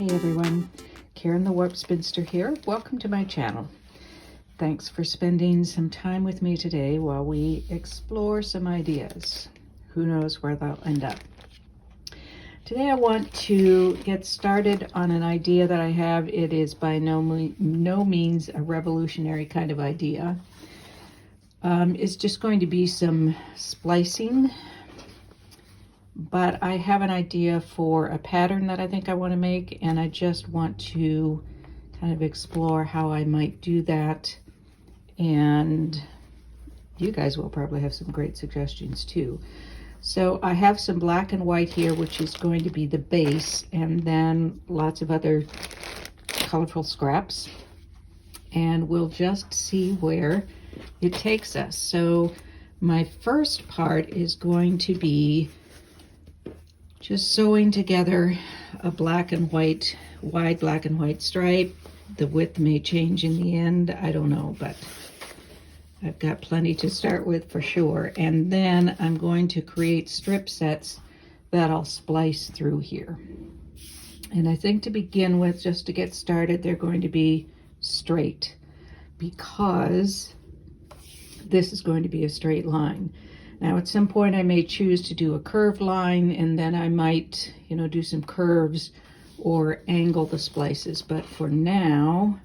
Hey everyone, Karen the Warp Spinster here. Welcome to my channel. Thanks for spending some time with me today while we explore some ideas. Who knows where they'll end up. Today I want to get started on an idea that I have. It is by no means a revolutionary kind of idea. It's just going to be some splicing. But I have an idea for a pattern that I think I want to make, and I just want to kind of explore how I might do that. And you guys will probably have some great suggestions too. So I have some black and white here, which is going to be the base, and then lots of other colorful scraps. And we'll just see where it takes us. So my first part is going to be just sewing together a black and white, wide black and white stripe. The width may change in the end, I don't know, but I've got plenty to start with for sure. And then I'm going to create strip sets that I'll splice through here. And I think to begin with, just to get started, they're going to be straight because this is going to be a straight line. Now at some point I may choose to do a curved line, and then I might, do some curves or angle the splices. But for now,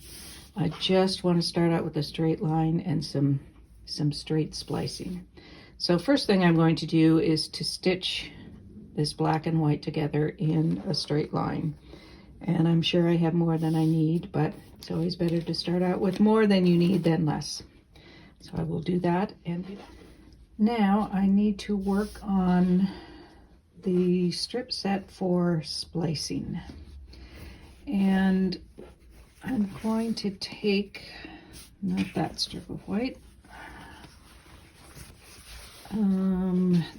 I just want to start out with a straight line and some straight splicing. So first thing I'm going to do is to stitch this black and white together in a straight line. And I'm sure I have more than I need, but it's always better to start out with more than you need than less. So I will do that and do that. Now I need to work on the strip set for splicing. And I'm going to take, not that strip of white,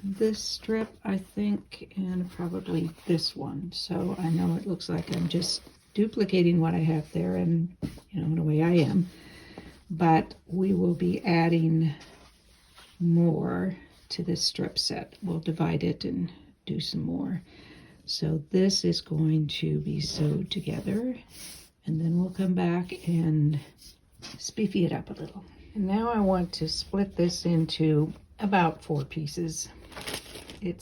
this strip I think, and probably this one. So I know it looks like I'm just duplicating what I have there, and in a way I am. But we will be adding more to this strip set. We'll divide it and do some more. So this is going to be sewed together, and then we'll come back and spiffy it up a little. And now I want to split this into about 4 pieces. I'm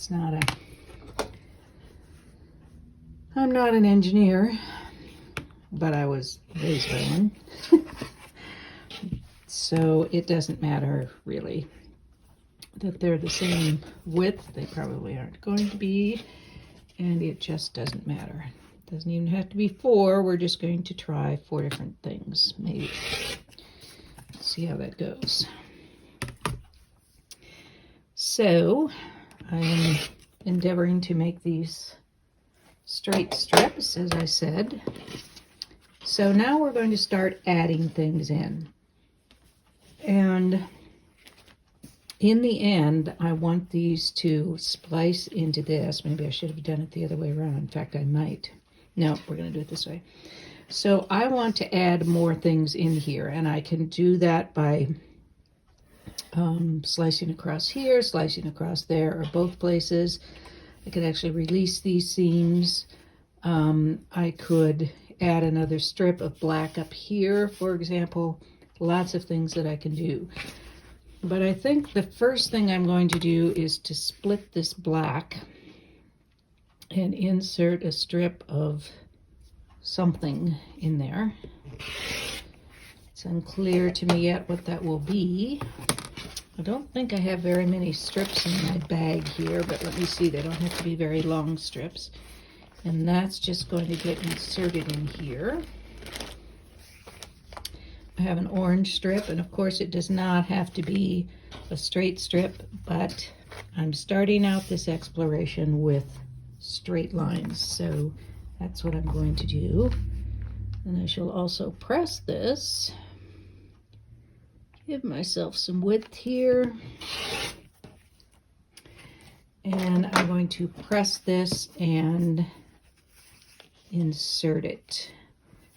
not an engineer, but I was raised by one. So it doesn't matter really that they're the same width. They probably aren't going to be, and it just doesn't matter. It doesn't even have to be 4. We're just going to try 4 different things, maybe. Let's see how that goes. So I am endeavoring to make these straight strips, as I said. So now we're going to start adding things in. And in the end, I want these to splice into this. Maybe I should have done it the other way around. In fact, I might. No, we're going to do it this way. So I want to add more things in here, and I can do that by slicing across here, slicing across there, or both places. I could actually release these seams. I could add another strip of black up here, for example. Lots of things that I can do. But I think the first thing I'm going to do is to split this black and insert a strip of something in there. It's unclear to me yet what that will be. I don't think I have very many strips in my bag here, but let me see. They don't have to be very long strips. And that's just going to get inserted in here. I have an orange strip, and of course it does not have to be a straight strip, but I'm starting out this exploration with straight lines, so that's what I'm going to do. And I shall also press this, give myself some width here, and I'm going to press this and insert it.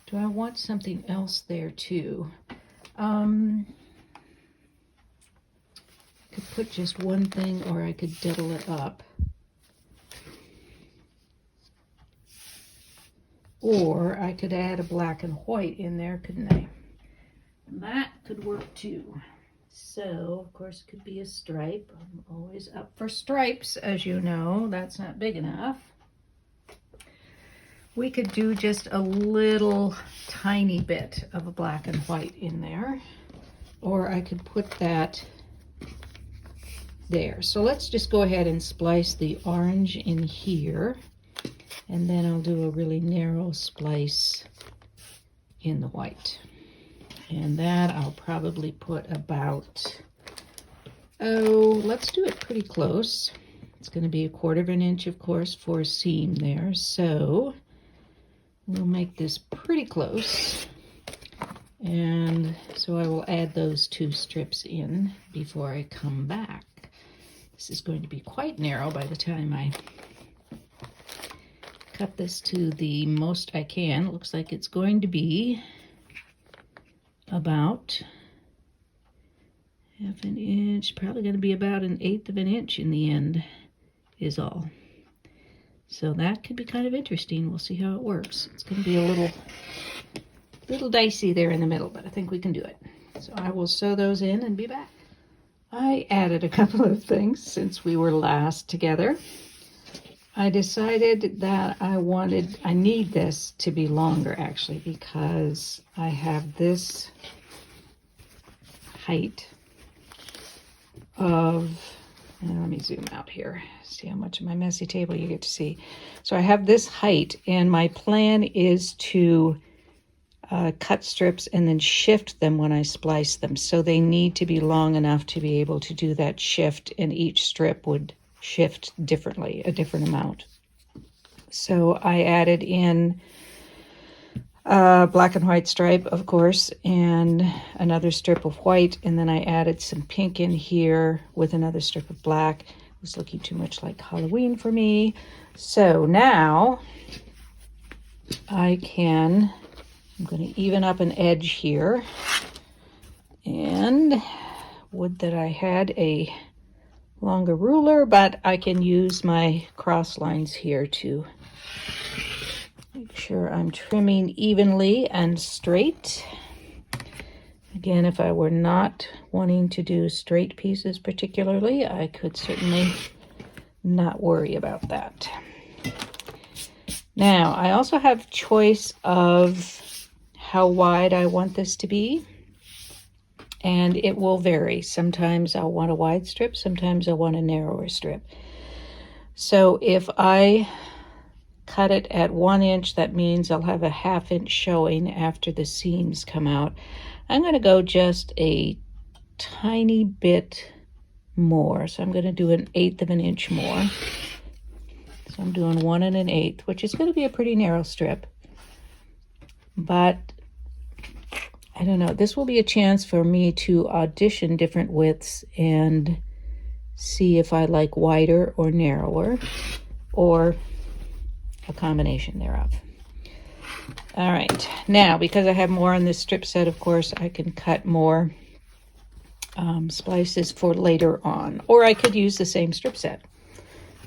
Do I want something else there too? I could put just one thing, or I could double it up. Or I could add a black and white in there, couldn't I? And that could work too. So, of course, it could be a stripe. I'm always up for stripes, as you know. That's not big enough. We could do just a little tiny bit of a black and white in there. Or I could put that there. So let's just go ahead and splice the orange in here. And then I'll do a really narrow splice in the white. And that I'll probably put about, let's do it pretty close. It's going to be 1/4 of an inch, of course, for a seam there. So we'll make this pretty close. And so I will add those 2 strips in before I come back. This is going to be quite narrow by the time I cut this to the most I can. It looks like it's going to be about 1/2 inch, probably going to be about 1/8 of an inch in the end is all. So that could be kind of interesting. We'll see how it works. It's going to be a little dicey there in the middle, but I think we can do it. So I will sew those in and be back. I added a couple of things since we were last together. I decided that I need this to be longer actually, because I have this height of, let me zoom out here, see how much of my messy table you get to see. So I have this height, and my plan is to cut strips and then shift them when I splice them. So they need to be long enough to be able to do that shift, and each strip would shift differently, a different amount. So I added in black and white stripe, of course, and another strip of white, and then I added some pink in here with another strip of black. It was looking too much like Halloween for me. So now I'm going to even up an edge here, and would that I had a longer ruler, but I can use my cross lines here to make sure I'm trimming evenly and straight. Again, if I were not wanting to do straight pieces particularly, I could certainly not worry about that. Now, I also have choice of how wide I want this to be, and it will vary. Sometimes I'll want a wide strip, sometimes I'll want a narrower strip. So if I cut it at 1 inch, that means I'll have a 1/2 inch showing after the seams come out. I'm going to go just a tiny bit more. So I'm going to do 1/8 of an inch more. So I'm doing 1 1/8, which is going to be a pretty narrow strip. But I don't know, this will be a chance for me to audition different widths and see if I like wider or narrower, or a combination thereof. All right, now because I have more on this strip set, of course, I can cut more splices for later on, or I could use the same strip set.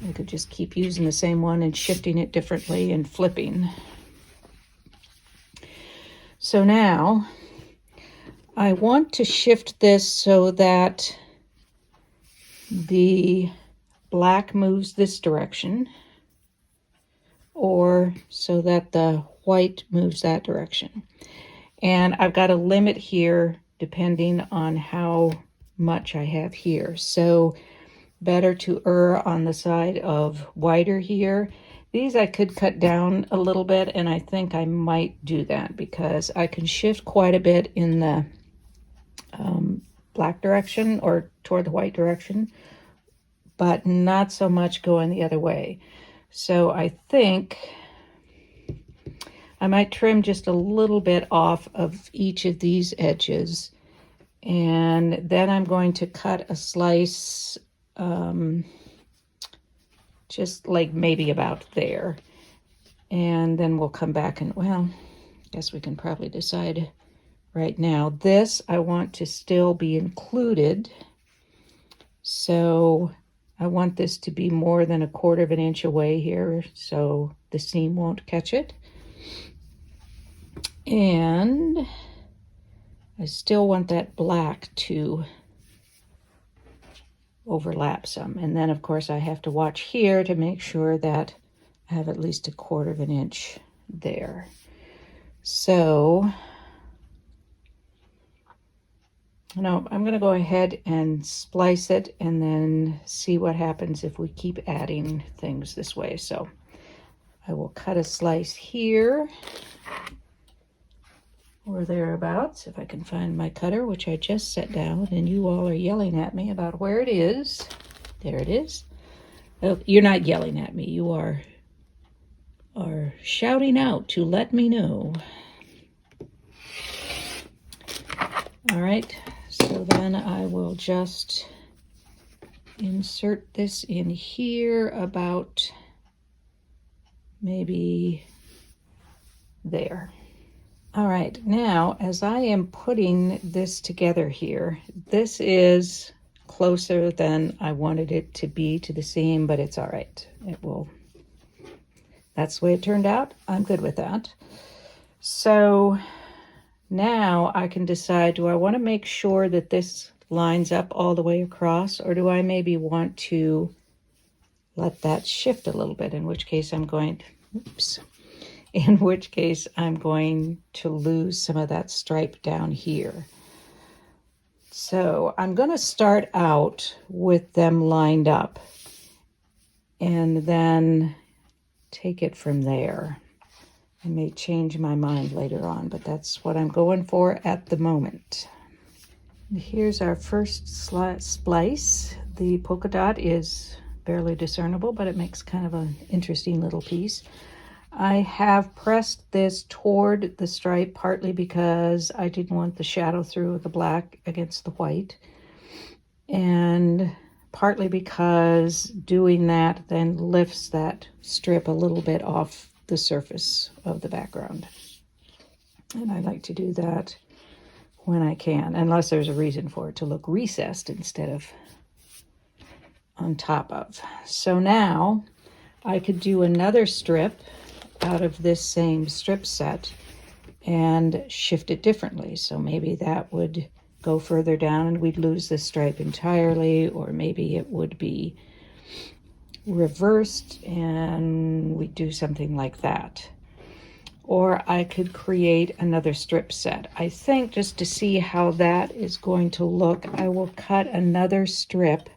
I could just keep using the same one and shifting it differently and flipping. So now I want to shift this so that the black moves this direction, or so that the white moves that direction. And I've got a limit here depending on how much I have here. So better to err on the side of wider here. These I could cut down a little bit, and I think I might do that because I can shift quite a bit in the black direction or toward the white direction, but not so much going the other way. So I think I might trim just a little bit off of each of these edges, and then I'm going to cut a slice just like maybe about there, and then we'll come back and, well, I guess we can probably decide right now. This I want to still be included, so I want this to be more than 1/4 of an inch away here so the seam won't catch it. And I still want that black to overlap some. And then of course I have to watch here to make sure that I have at least 1/4 inch there. So now I'm going to go ahead and splice it and then see what happens if we keep adding things this way. So I will cut a slice here or thereabouts, if I can find my cutter, which I just set down, and you all are yelling at me about where it is. There it is. Oh, you're not yelling at me. You are shouting out to let me know. All right, so then I will just insert this in here about maybe there. All right, now as I am putting this together here, this is closer than I wanted it to be to the seam, but it's all right. That's the way it turned out. I'm good with that. So now I can decide, do I want to make sure that this lines up all the way across, or do I maybe want to let that shift a little bit, in which case I'm going to lose some of that stripe down here. So I'm going to start out with them lined up and then take it from there. I may change my mind later on, but that's what I'm going for at the moment. Here's our first splice. The polka dot is barely discernible, but it makes kind of an interesting little piece. I have pressed this toward the stripe partly because I didn't want the shadow through the black against the white, and partly because doing that then lifts that strip a little bit off the surface of the background. And I like to do that when I can, unless there's a reason for it to look recessed instead of on top of. So now I could do another strip out of this same strip set and shift it differently. So maybe that would go further down and we'd lose this stripe entirely, or maybe it would be reversed and we'd do something like that. Or I could create another strip set. I think just to see how that is going to look, I will cut another strip.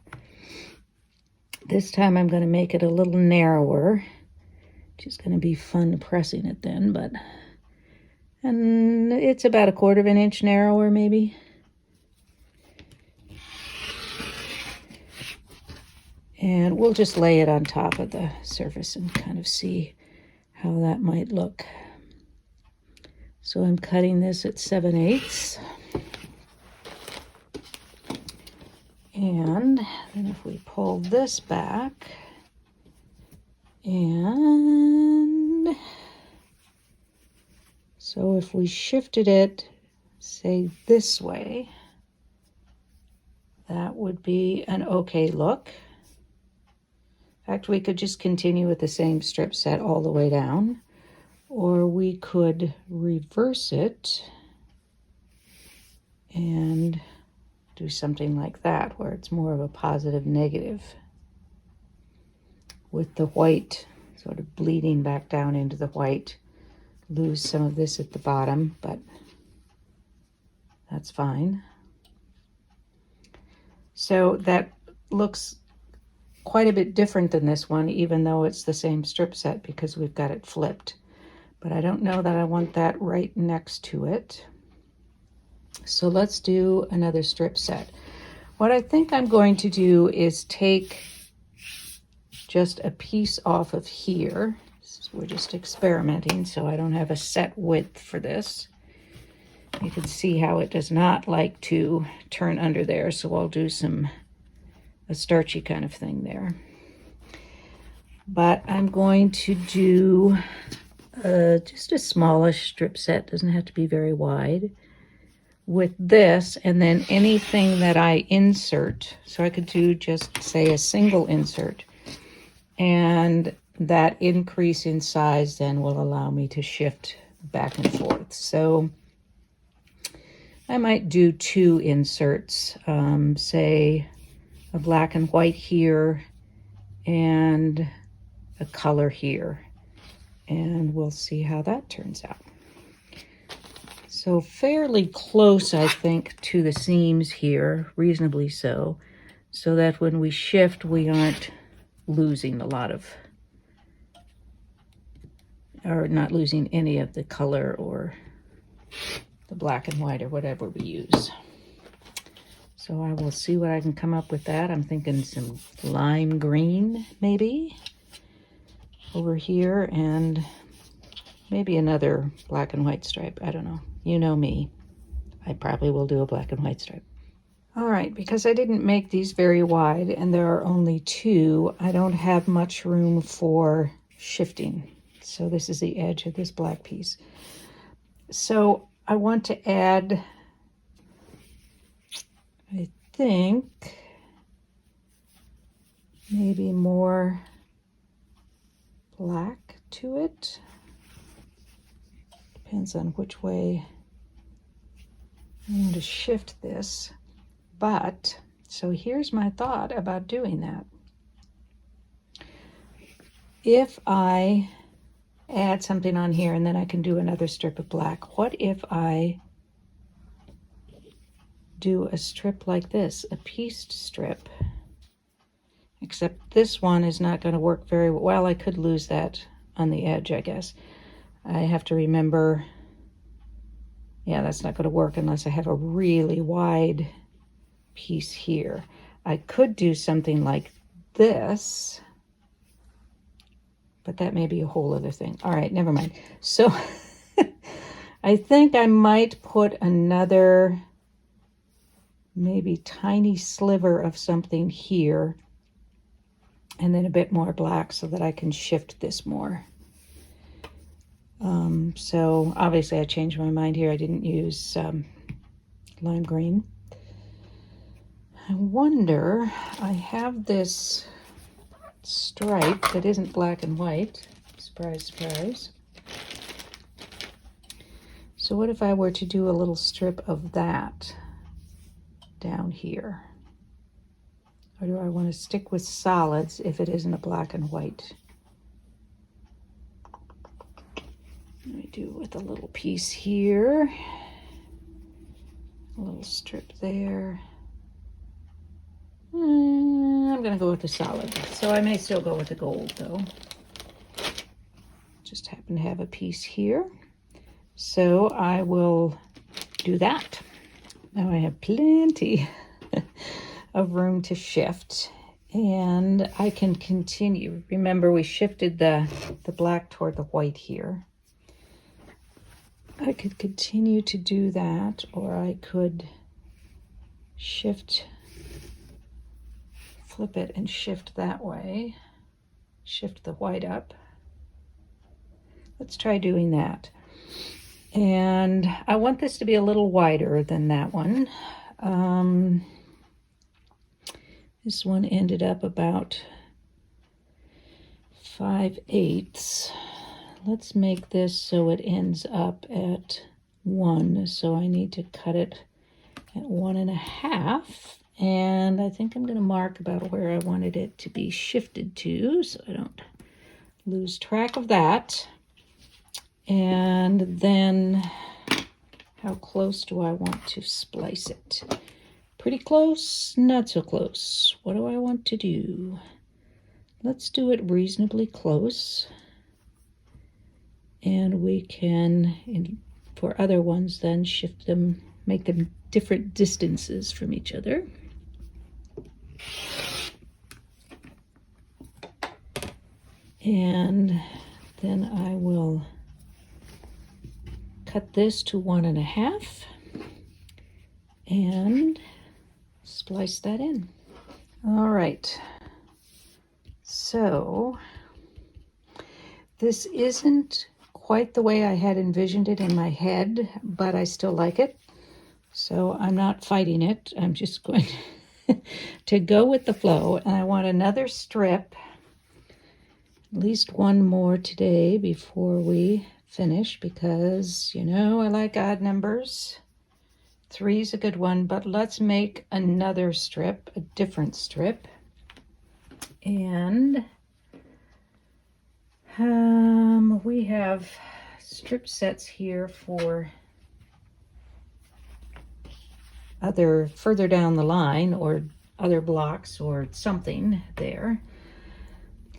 This time I'm going to make it a little narrower, which is going to be fun pressing it then, and it's about 1/4 inch narrower maybe. And we'll just lay it on top of the surface and kind of see how that might look. So I'm cutting this at 7/8. And then if we pull this back, and so if we shifted it, say this way, that would be an okay look. In fact, we could just continue with the same strip set all the way down, or we could reverse it and do something like that, where it's more of a positive negative, with the white sort of bleeding back down into the white. Lose some of this at the bottom, but that's fine. So that looks quite a bit different than this one, even though it's the same strip set, because we've got it flipped. But I don't know that I want that right next to it. So let's do another strip set. What I think I'm going to do is take just a piece off of here. We're just experimenting, so I don't have a set width for this. You can see how it does not like to turn under there, so I'll do a starchy kind of thing there. But I'm going to do just a smallish strip set, doesn't have to be very wide, with this, and then anything that I insert. So I could do just, say, a single insert, and that increase in size then will allow me to shift back and forth. So I might do 2 inserts, say a black and white here and a color here, and we'll see how that turns out. So fairly close, I think, to the seams here, reasonably so that when we shift, we aren't losing a lot of, or not losing any of the color or the black and white or whatever we use. So I will see what I can come up with that. I'm thinking some lime green maybe over here, and maybe another black and white stripe. I don't know. You know me. I probably will do a black and white stripe. All right, because I didn't make these very wide and there are only 2, I don't have much room for shifting. So this is the edge of this black piece. So I want to add, I think, maybe more black to it. Depends on which way I want to shift this. But, so here's my thought about doing that. If I add something on here and then I can do another strip of black, what if I do a strip like this, a pieced strip? Except this one is not going to work very well. I could lose that on the edge, I guess. I have to remember, yeah, that's not going to work unless I have a really wide piece here. I could do something like this, but that may be a whole other thing. All right, never mind. So I think I might put another maybe tiny sliver of something here and then a bit more black so that I can shift this more. So obviously I changed my mind here. I didn't use lime green. I wonder, I have this stripe that isn't black and white. Surprise, surprise. So what if I were to do a little strip of that down here? Or do I want to stick with solids if it isn't a black and white? Let me do with a little piece here. A little strip there. I'm going to go with the solid. So I may still go with the gold though. Just happen to have a piece here. So I will do that. Now I have plenty of room to shift and I can continue. Remember we shifted the black toward the white here. I could continue to do that, or I could shift, flip it and shift that way. Shift the white up. Let's try doing that. And I want this to be a little wider than that one. This one ended up about 5/8. Let's make this so it ends up at 1. So I need to cut it at 1.5. And I think I'm going to mark about where I wanted it to be shifted to so I don't lose track of that. And then how close do I want to splice it? Pretty close, not so close. What do I want to do? Let's do it reasonably close. And we can, for other ones, then shift them, make them different distances from each other. And then I will cut this to 1.5 and splice that in. All right, so this isn't quite the way I had envisioned it in my head, but I still like it. So I'm not fighting it. I'm just going to go with the flow. And I want another strip at least one more today before we finish, because, you know, I like odd numbers. 3 is a good one, but let's make another strip, a different strip. And we have strip sets here for other further down the line, or other blocks or something there.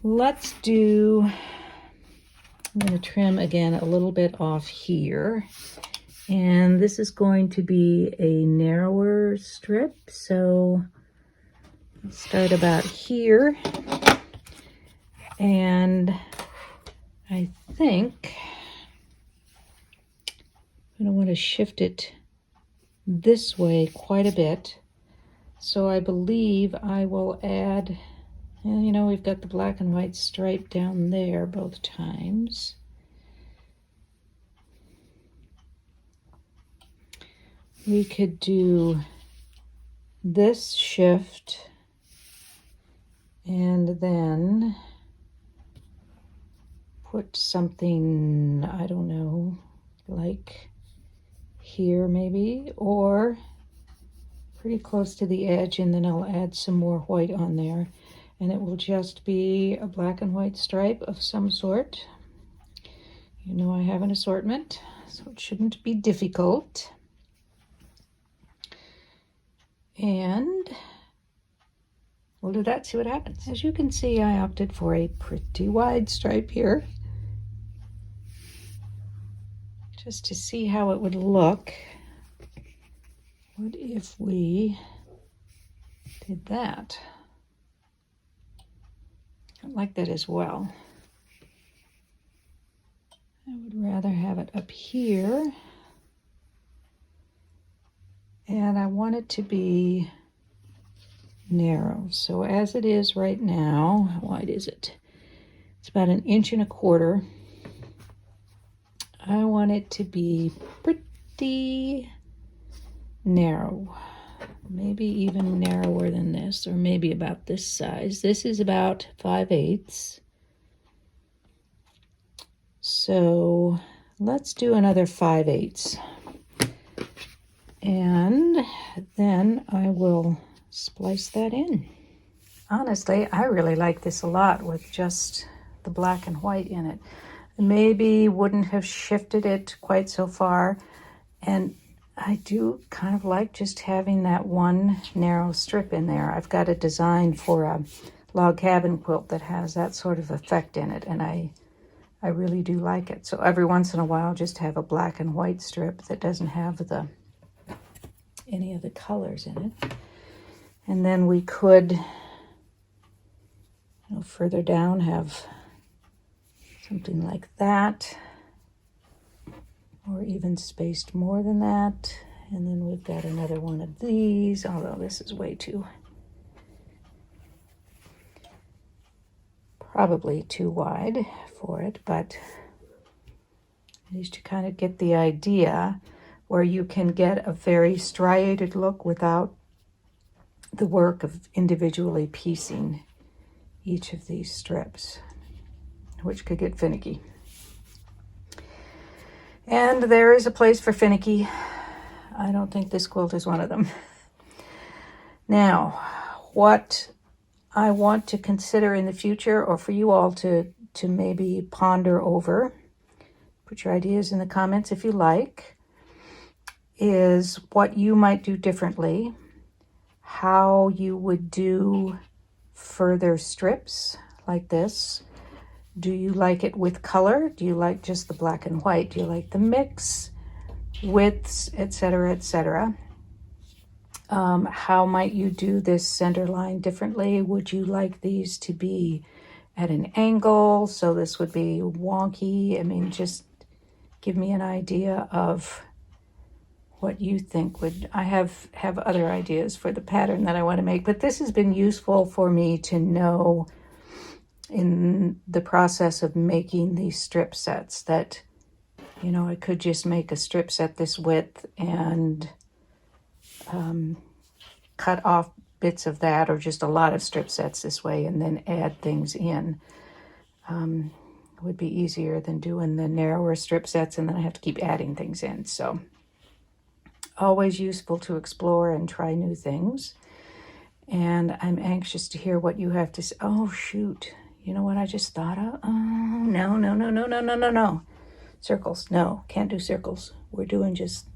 Let's do, I'm going to trim again a little bit off here. And this is going to be a narrower strip. So let's start about here. And I think I'm going to want to shift it this way quite a bit. So I believe I will add, you know, we've got the black and white stripe down there both times. We could do this shift and then put something, I don't know, like here maybe, or pretty close to the edge, and then I'll add some more white on there, and it will just be a black and white stripe of some sort. You know, I have an assortment, so it shouldn't be difficult. And we'll do that, see what happens. As you can see, I opted for a pretty wide stripe here, just to see how it would look. What if we did that? I like that as well. I would rather have it up here. And I want it to be narrow. So as it is right now, how wide is it? It's about 1.25 inches. I want it to be pretty narrow, maybe even narrower than this, or maybe about this size. This is about 5/8. So let's do another 5/8. And then I will splice that in. Honestly, I really like this a lot with just the black and white in it. Maybe wouldn't have shifted it quite so far, and I do kind of like just having that one narrow strip in there. I've got a design for a log cabin quilt that has that sort of effect in it, and I really do like it. So every once in a while, just have a black and white strip that doesn't have any of the colors in it. And then we could, you know, further down have something like that, or even spaced more than that. And then we've got another one of these, although this is way too, probably too wide for it, but at least you kind of get the idea where you can get a very striated look without the work of individually piecing each of these strips, which could get finicky. And there is a place for finicky. I don't think this quilt is one of them. Now, what I want to consider in the future, or for you all to maybe ponder over, put your ideas in the comments if you like, is what you might do differently, how you would do further strips like this. Do you like it with color? Do you like just the black and white? Do you like the mix, widths, etc., etc.? How might you do this center line differently? Would you like these to be at an angle, so this would be wonky? I mean, just give me an idea of what you think would. I have other ideas for the pattern that I want to make, but this has been useful for me to know in the process of making these strip sets that, you know, I could just make a strip set this width and cut off bits of that, or just a lot of strip sets this way, and then add things in. would be easier than doing the narrower strip sets, and then I have to keep adding things in. So always useful to explore and try new things. And I'm anxious to hear what you have to say. Oh, shoot. You know what I just thought of? Oh, no, no, no, no, no, no, no, no. Circles. No, can't do circles. We're doing just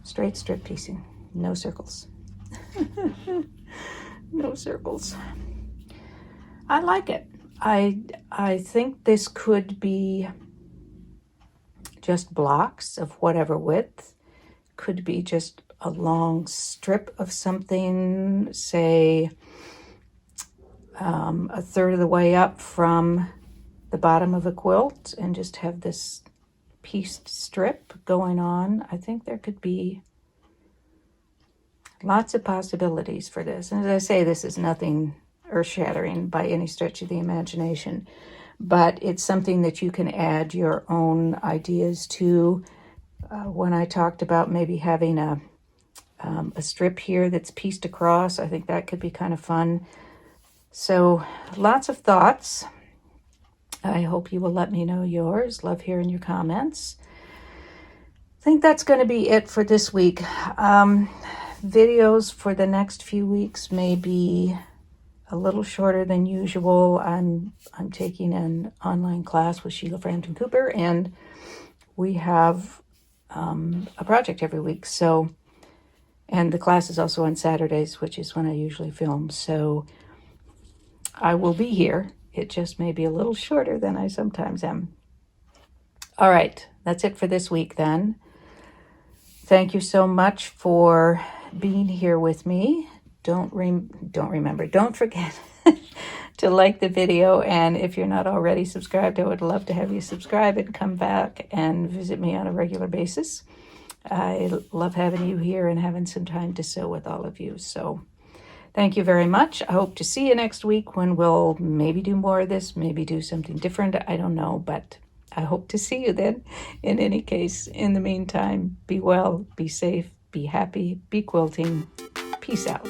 straight strip piecing. No circles. No circles. I like it. I think this could be just blocks of whatever width. Could be just a long strip of something, say a third of the way up from the bottom of a quilt, and just have this pieced strip going on. I think there could be lots of possibilities for this. And as I say, this is nothing earth-shattering by any stretch of the imagination, but it's something that you can add your own ideas to. When I talked about maybe having a strip here that's pieced across, I think that could be kind of fun. So lots of thoughts. I hope you will let me know yours. Love hearing your comments. I think that's going to be it for this week. Videos for the next few weeks may be a little shorter than usual. I'm taking an online class with Sheila Frampton Cooper, and we have a project every week. So, and the class is also on Saturdays, which is when I usually film. So I will be here. It just may be a little shorter than I sometimes am. All right, that's it for this week then. Thank you so much for being here with me. Don't forget to like the video, and if you're not already subscribed, I would love to have you subscribe and come back and visit me on a regular basis. I love having you here and having some time to sew with all of you. So thank you very much. I hope to see you next week when we'll maybe do more of this, maybe do something different. I don't know, but I hope to see you then. In any case, in the meantime, be well, be safe, be happy, be quilting. Peace out.